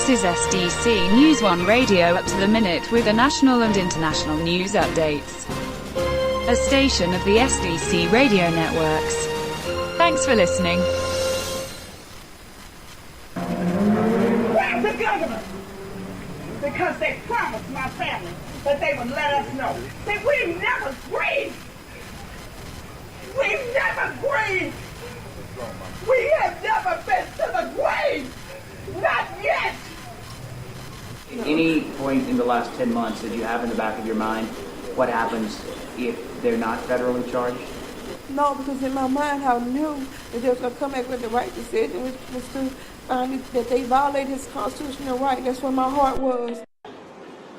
This is SDC News One Radio, up to the minute with the national and international news updates. A station of the SDC radio networks. Thanks for listening. Where's the governor? Because they promised my family that they would let us know that we never grieved. We never grieved. We have never been to the grave. Not yet. At any point in the last 10 months, did you have in the back of your mind what happens if they're not federally charged? No, because in my mind I knew that they was going to come back with the right decision, which was to find that they violated his constitutional right. That's where my heart was.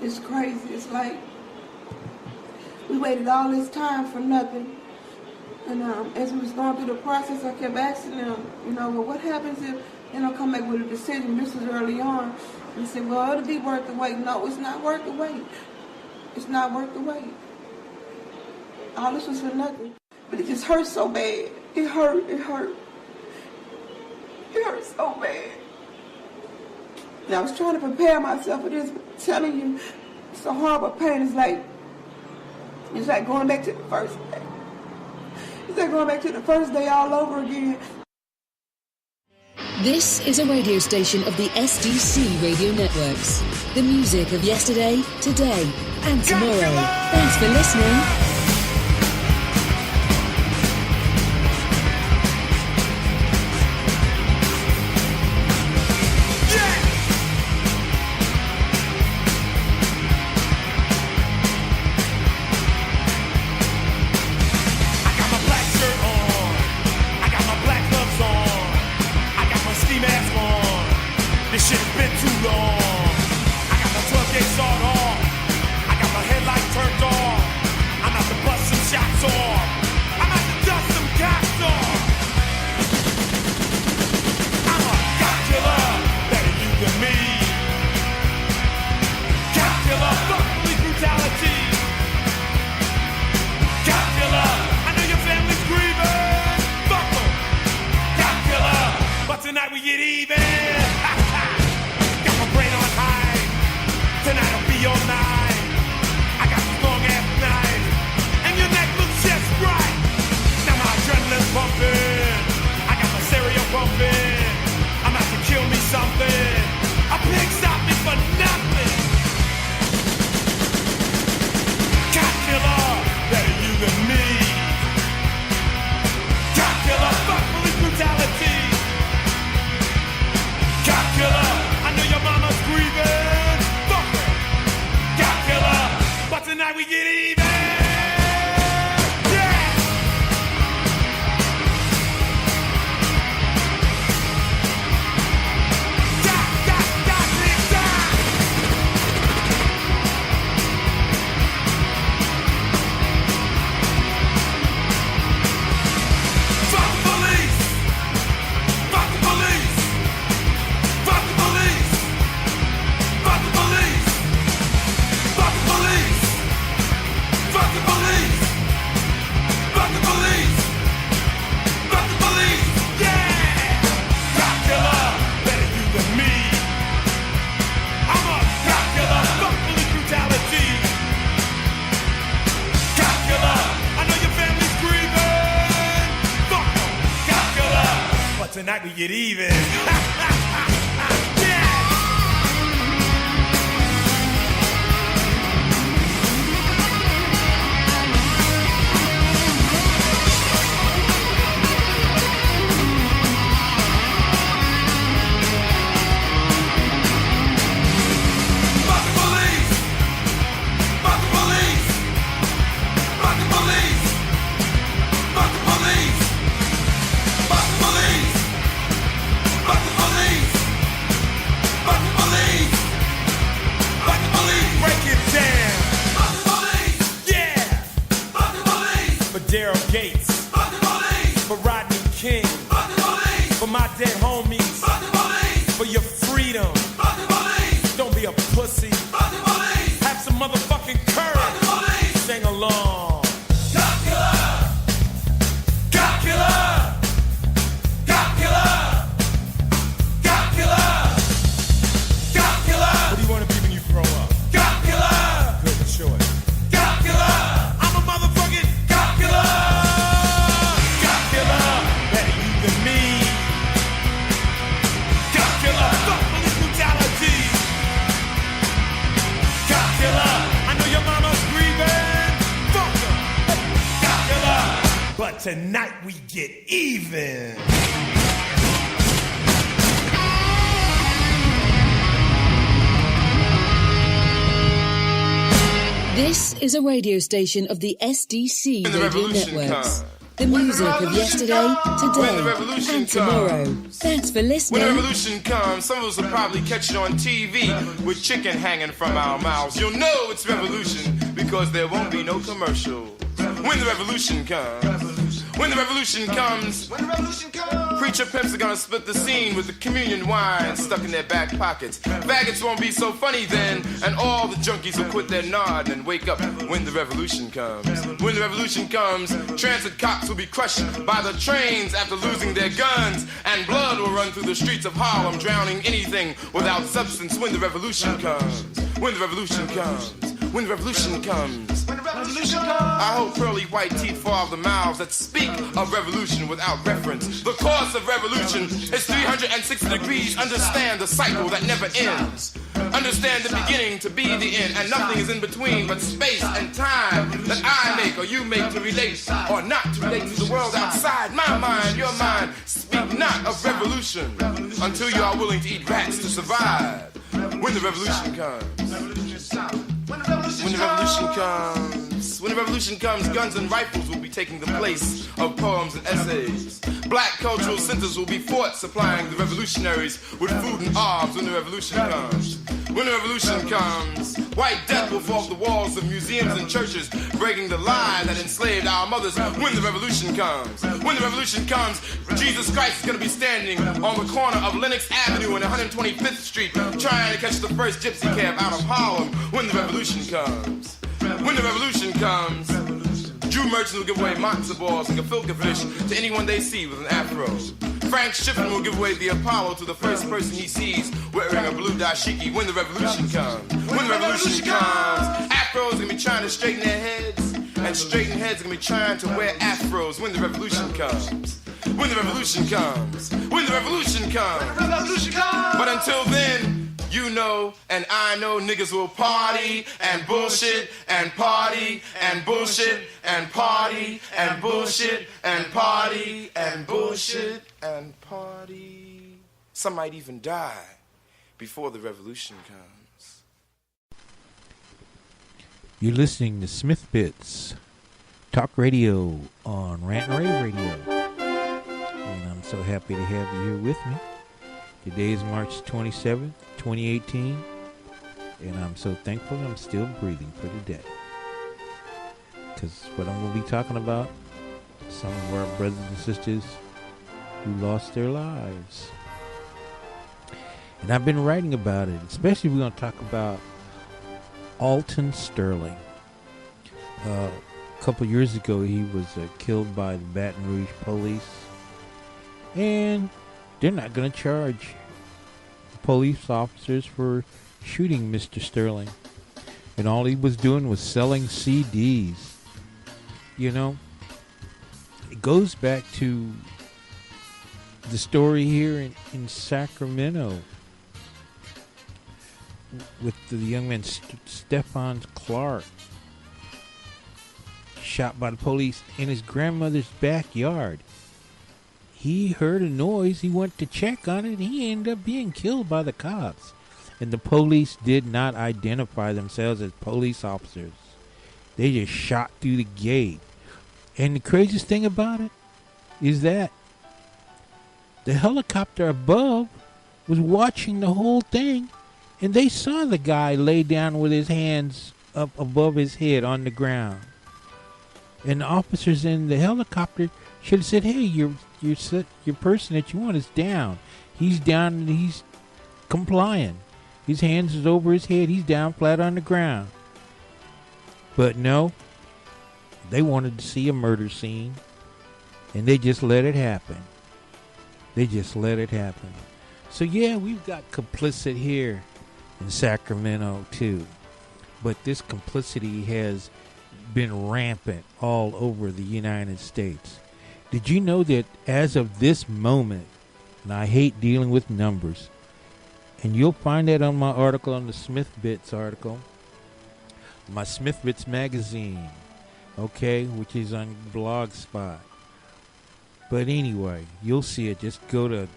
It's crazy. It's like we waited all this time for nothing. And as we was going through the process, I kept asking them, well, what happens if they don't come back with a decision? This was early on. And they said, well, it'll be worth the wait. No, it's not worth the wait. It's not worth the wait. All this was for nothing. But it just hurt so bad. It hurt. It hurt. It hurt so bad. And I was trying to prepare myself for this, but telling you, it's a horrible pain. It's like going back to the first day. It's like going back to the first day all over again. This is a radio station of the SDC radio networks. The music of yesterday, today, and tomorrow. Thanks for listening. Tonight we get even. Got my brain on high. Tonight I'll be all night. I got this long ass night, and your neck looks just right. Now my adrenaline's pumping. I got my stereo pumping. I'm out to kill me something. A pig stopped me for nothing. Cop killer, better you than me. Cop killer, fuck police brutality. Cop killer, I know your mama's grieving. Fuck her. Cop killer, but tonight we get even. Yeah. Fuck the police. Fuck the police. Fuck the police! Fuck the police! Fuck the police! Fuck the police! Fuck the police! Fuck the police! Yeah! Cop killer, better you than me. I'm a cop killer, fuck police brutality. Cop killer, I know your family's grieving. Fuck them, cop killer, but tonight we get even. Fuck the police! tonight we get even. This is a radio station of the SDC Radio Networks. The music of yesterday, today, and tomorrow. Thanks for listening. When the revolution comes, some of us will probably catch it on TV with chicken hanging from our mouths. You'll know it's revolution because there won't be no commercial. When the revolution comes, when the revolution comes, preacher pimps are gonna split the scene with the communion wine stuck in their back pockets. Faggots won't be so funny then, and all the junkies will quit their nod and wake up when the revolution comes. When the revolution comes, transit cops will be crushed by the trains after losing their guns, and blood will run through the streets of Harlem, drowning anything without substance. When the revolution comes, when the revolution comes, when the revolution comes, when the revolution comes. I hope pearly white teeth fall off the mouths that speak of revolution without reference. The course of revolution is 360 degrees. Understand the cycle that never ends. Understand the beginning to be the end, and nothing is in between but space and time that I make or you make to relate or not to relate to the world outside my mind, your mind. Speak not of revolution until you are willing to eat rats to survive. When the revolution comes. When the revolution comes, when the revolution comes, guns and rifles will be taking the place of poems and essays. Black cultural centers will be forts supplying the revolutionaries with food and arms when the revolution comes. When the revolution comes, white death will fall off the walls of museums and churches, breaking the lie that enslaved our mothers. When the revolution comes, when the revolution comes, Jesus Christ is going to be standing on the corner of Lenox Avenue and 125th Street, trying to catch the first gypsy cab out of Harlem. When the revolution comes, when the revolution comes, Jew merchants will give away matzo balls and gefilte fish to anyone they see with an afro. Frank Shippen will give away the Apollo to the first person he sees wearing a blue dashiki. When the revolution comes, when the revolution comes, afros are gonna be trying to straighten their heads, and straighten heads are gonna be trying to wear afros. When the revolution comes, when the revolution comes, when the revolution comes, when the revolution comes. But until then, you know and I know niggas will party and bullshit and party and bullshit and party and bullshit and party and bullshit and party. Some might even die before the revolution comes. You're listening to Smith Bits Talk Radio on Rant and Rave Radio. And I'm so happy to have you here with me. Today is March 27th, 2018, and I'm so thankful I'm still breathing for today. Because what I'm going to be talking about, some of our brothers and sisters who lost their lives. And I've been writing about it, especially we're going to talk about Alton Sterling. A couple years ago, he was killed by the baton-rouge-police, and they're not going to charge police officers for shooting Mr. Sterling. And all he was doing was selling CDs. You know, it goes back to the story here in Sacramento with the young man Stephon Clark, shot by the police in his grandmother's backyard. He heard a noise. He went to check on it. He ended up being killed by the cops. And the police did not identify themselves as police officers. They just shot through the gate. And the craziest thing about it is that the helicopter above was watching the whole thing. And they saw the guy lay down with his hands up above his head on the ground. And the officers in the helicopter should have said, hey, your person that you want is down. He's down and he's complying. His hands is over his head. He's down flat on the ground. But no, they wanted to see a murder scene, and they just let it happen. They just let it happen. So yeah, we've got complicit here in Sacramento too. But this complicity has been rampant all over the United States. Did you know that as of this moment, and I hate dealing with numbers, and you'll find that on my article, on the Smith Bits article, my Smith Bits magazine, okay, which is on Blogspot. But anyway, you'll see it. Just go to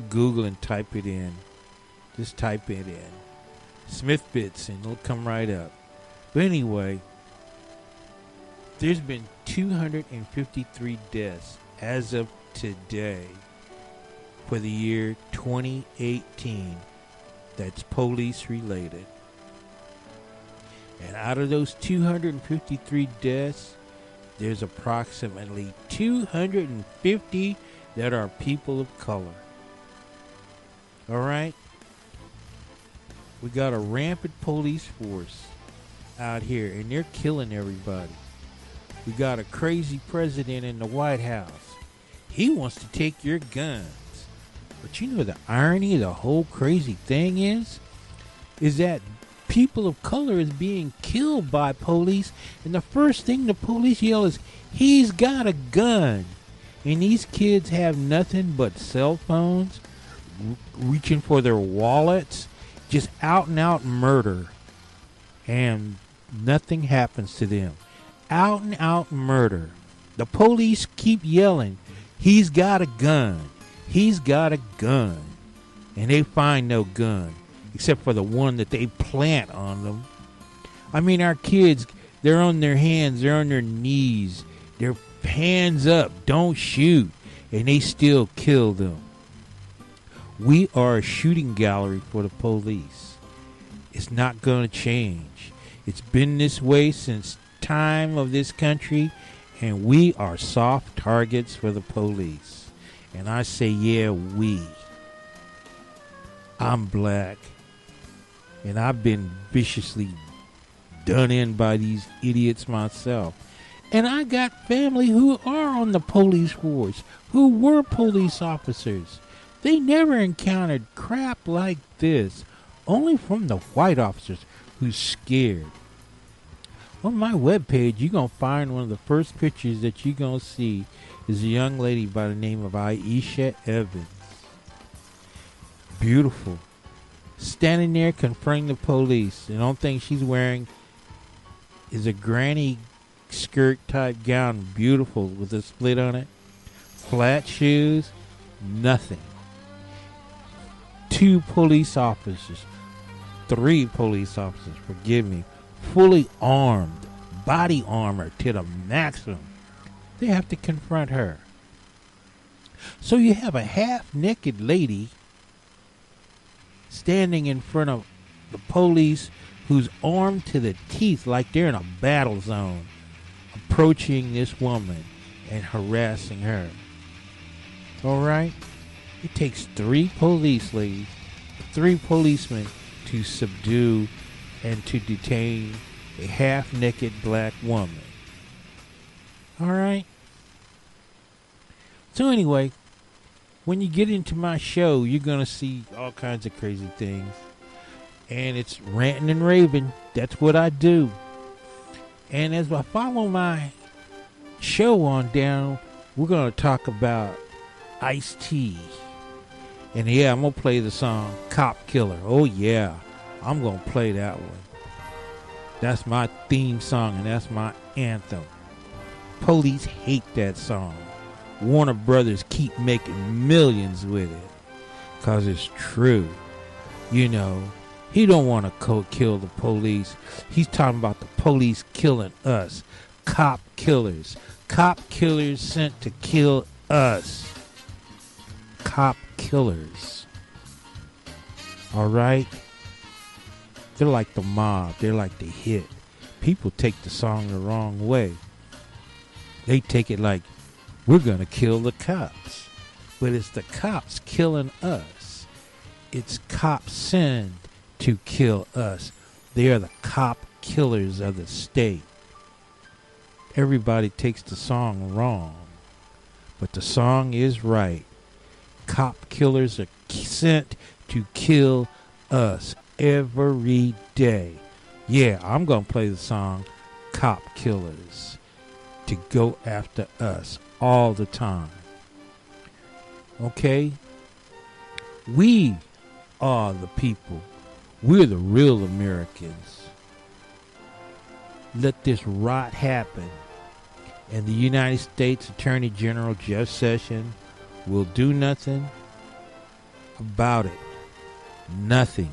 Google and type it in. Just type it in. Smith Bits, and it'll come right up. But anyway, there's been 253 deaths as of today for the year 2018 that's police related. And out of those 253 deaths, there's approximately 250 that are people of color. All right? We got a rampant police force out here, and they're killing everybody. We got a crazy president in the White House. He wants to take your guns. But you know the irony of the whole crazy thing is that people of color is being killed by police, and the first thing the police yell is, "He's got a gun." And these kids have nothing but cell phones, reaching for their wallets, just out and out murder, and nothing happens to them. Out and out murder. The police keep yelling, "He's got a gun. He's got a gun." And they find no gun, except for the one that they plant on them. I mean, our kids, they're on their hands, they're on their knees, their hands up, don't shoot, and they still kill them. We are a shooting gallery for the police. It's not going to change. It's been this way since time of this country, and we are soft targets for the police. And I say, yeah, we. I'm black, and I've been viciously done in by these idiots myself. And I got family who are on the police force, who were police officers. They never encountered crap like this, only from the white officers who's scared. On my webpage, you're going to find one of the first pictures that you're going to see is a young lady by the name of Aisha Evans. Beautiful. Standing there confronting the police. The only thing she's wearing is a granny skirt type gown. Beautiful with a split on it. Flat shoes. Nothing. 2 police officers. 3 police officers, forgive me. Fully armed. Body armor to the maximum. They have to confront her. So you have a half-naked lady standing in front of the police who's armed to the teeth like they're in a battle zone, approaching this woman and harassing her. All right? It takes 3 police ladies, 3 policemen to subdue and to detain a half-naked black woman. All right? So anyway, when you get into my show, you're going to see all kinds of crazy things. And it's ranting and raving. That's what I do. And as I follow my show on down, we're going to talk about Ice-T. And yeah, I'm going to play the song Cop Killer. Oh yeah, I'm going to play that one. That's my theme song and that's my anthem. Police hate that song. Warner Brothers keep making millions with it. Because it's true. You know, he don't want to kill the police. He's talking about the police killing us. Cop killers. Cop killers sent to kill us. Cop killers. Alright? They're like the mob. They're like the hit. People take the song the wrong way. They take it like, we're going to kill the cops. But it's the cops killing us. It's cops sent to kill us. They are the cop killers of the state. Everybody takes the song wrong. But the song is right. Cop killers are sent to kill us every day. Yeah, I'm going to play the song Cop Killers to go after us all the time. Okay? We are the people. We're the real Americans. Let this rot happen. And the United States Attorney General Jeff Sessions will do nothing about it. Nothing.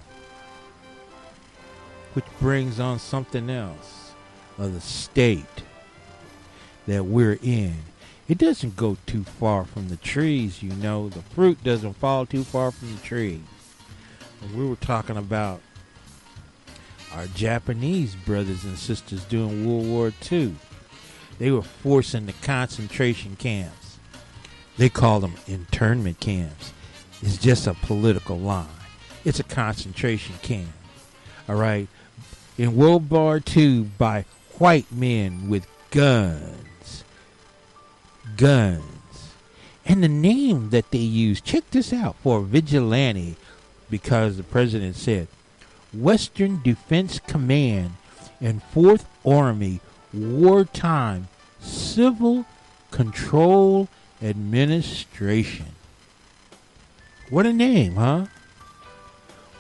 Which brings on something else of the state that we're in. It doesn't go too far from the trees, you know. The fruit doesn't fall too far from the tree. And we were talking about our Japanese brothers and sisters during World War II. They were forced into concentration camps. They call them internment camps. It's just a political line. It's a concentration camp. All right. In World War II, by white men with guns. And the name that they used, check this out, for vigilante, because the president said, Western Defense Command and 4th Army Wartime Civil Control Administration. What a name, huh?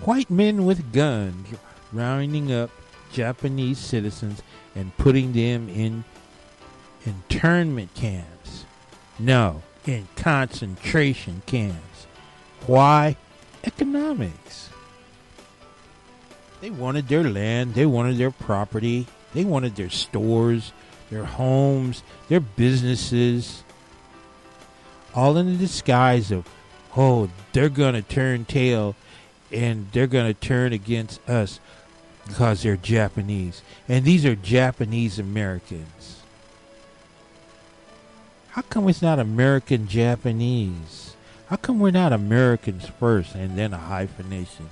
White men with guns rounding up Japanese citizens and putting them in internment camps. No, in concentration camps. Why? Economics. They wanted their land, they wanted their property, they wanted their stores, their homes, their businesses, all in the disguise of, oh, they're going to turn tail and they're going to turn against us because they're Japanese. And these are Japanese Americans. How come it's not American Japanese? How come we're not Americans first and then a hyphenation?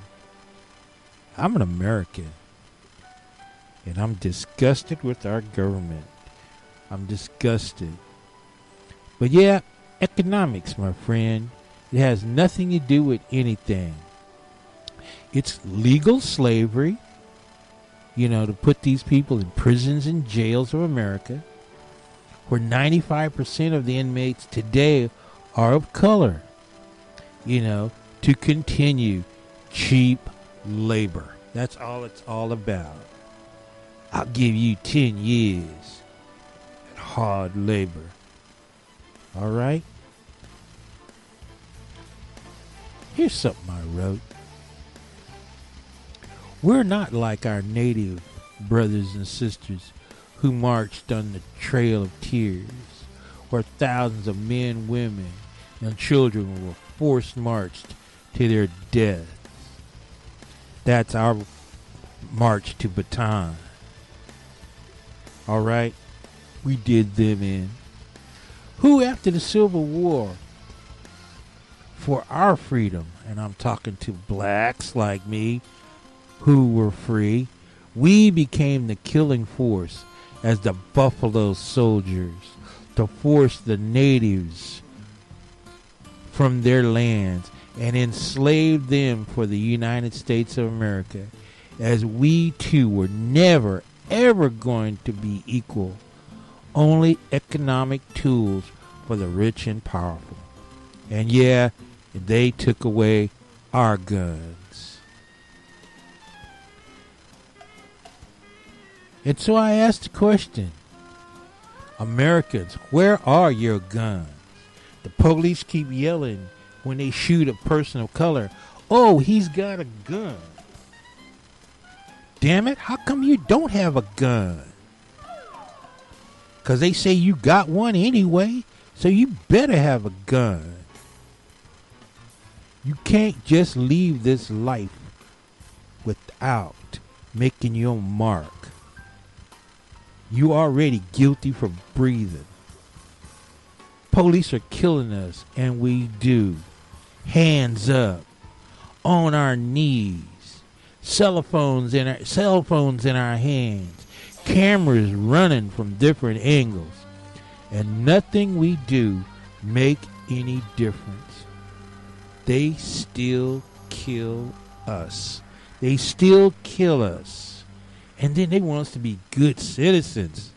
I'm an American. And I'm disgusted with our government. I'm disgusted. But yeah, economics, my friend. It has nothing to do with anything. It's legal slavery, you know, to put these people in prisons and jails of America, where 95% of the inmates today are of color, you know, to continue cheap labor. That's all it's all about. I'll give you 10 years at hard labor. All right? Here's something I wrote. We're not like our native brothers and sisters who marched on the Trail of Tears, where thousands of men, women, and children were forced marched to their deaths. That's our march to Baton. All right? We did them in. Who, after the Civil War, for our freedom, and I'm talking to blacks like me who were free, we became the killing force as the Buffalo Soldiers to force the natives from their lands and enslave them for the United States of America, as we too were never, ever going to be equal, only economic tools for the rich and powerful. And yeah, they took away our guns. And so I asked the question, Americans, where are your guns? The police keep yelling when they shoot a person of color, oh, he's got a gun. Damn it, how come you don't have a gun? Because they say you got one anyway, so you better have a gun. You can't just leave this life without making your mark. You already guilty for breathing. Police are killing us, and we do. Hands up, on our knees, cell phones in our hands, cameras running from different angles, and nothing we do make any difference. They still kill us. They still kill us. And then they want us to be good citizens.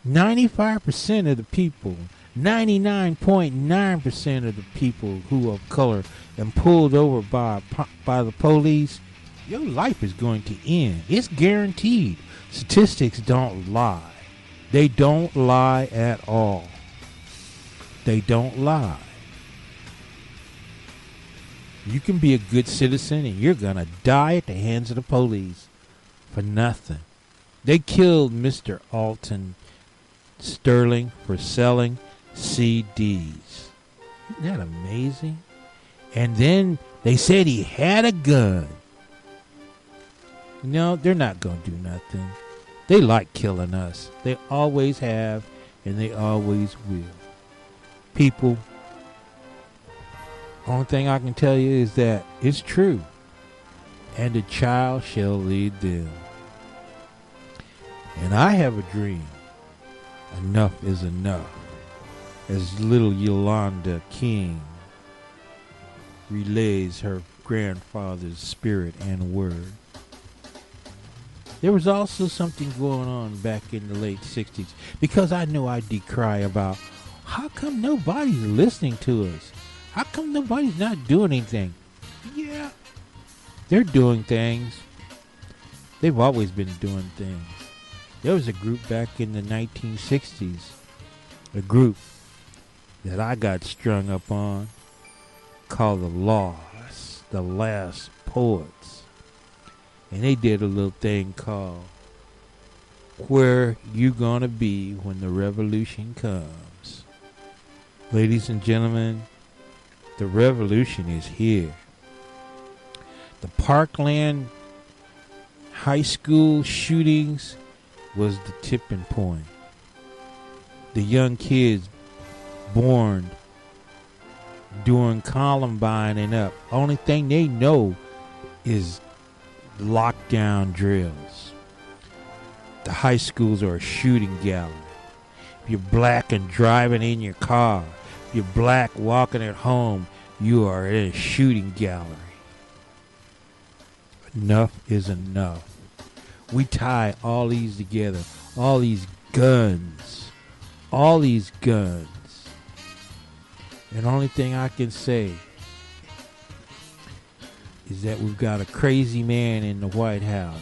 95% of the people, 99.9% of the people who are of color and pulled over by the police, your life is going to end. It's guaranteed. Statistics don't lie. They don't lie at all. They don't lie. You can be a good citizen and you're going to die at the hands of the police for nothing. They killed Mr. Alton Sterling for selling CDs. Isn't that amazing? And then they said he had a gun. No, they're not going to do nothing. They like killing us. They always have, and they always will. People, only thing I can tell you is that it's true. And a child shall lead them. And I have a dream. Enough is enough. As little Yolanda King relays her grandfather's spirit and word. There was also something going on back in the late 60s, because I know I decry about how come nobody's listening to us? How come nobody's not doing anything? Yeah, they're doing things. They've always been doing things. There was a group back in the 1960s, a group that I got strung up on called the Last Poets. And they did a little thing called Where You Gonna Be When the Revolution Comes. Ladies and gentlemen, the revolution is here. The Parkland high school shootings was the tipping point. The young kids born during Columbine and up, only thing they know is lockdown drills. The high schools are a shooting gallery. If you're black and driving in your car, if you're black walking at home, you are in a shooting gallery. Enough is enough. We tie all these together, all these guns. And the only thing I can say is that we've got a crazy man in the White House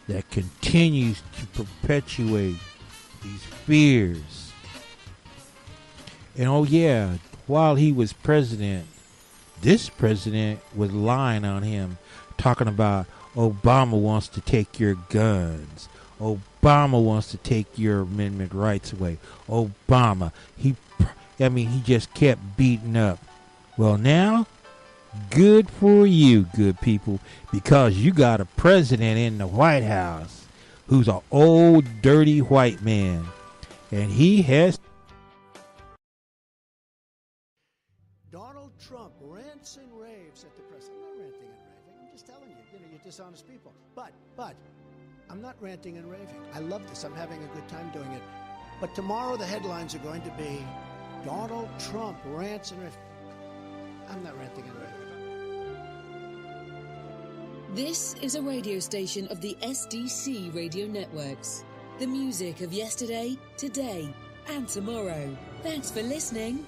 that continues to perpetuate these fears. And oh yeah, while he was president, this president was lying on him, talking about Obama wants to take your guns. Obama wants to take your amendment rights away. Obama, he just kept beating up. Well, now, good for you, good people, because you got a president in the White House who's an old, dirty white man. And he has... Donald Trump rants and raves at the press. I'm not ranting and raving. I'm just telling you, you're dishonest people. But, I'm not ranting and raving. I love this. I'm having a good time doing it. But tomorrow the headlines are going to be Donald Trump rants and raves. I'm not ranting and raving. This is a radio station of the SDC radio networks. The music of yesterday, today, and tomorrow. Thanks for listening.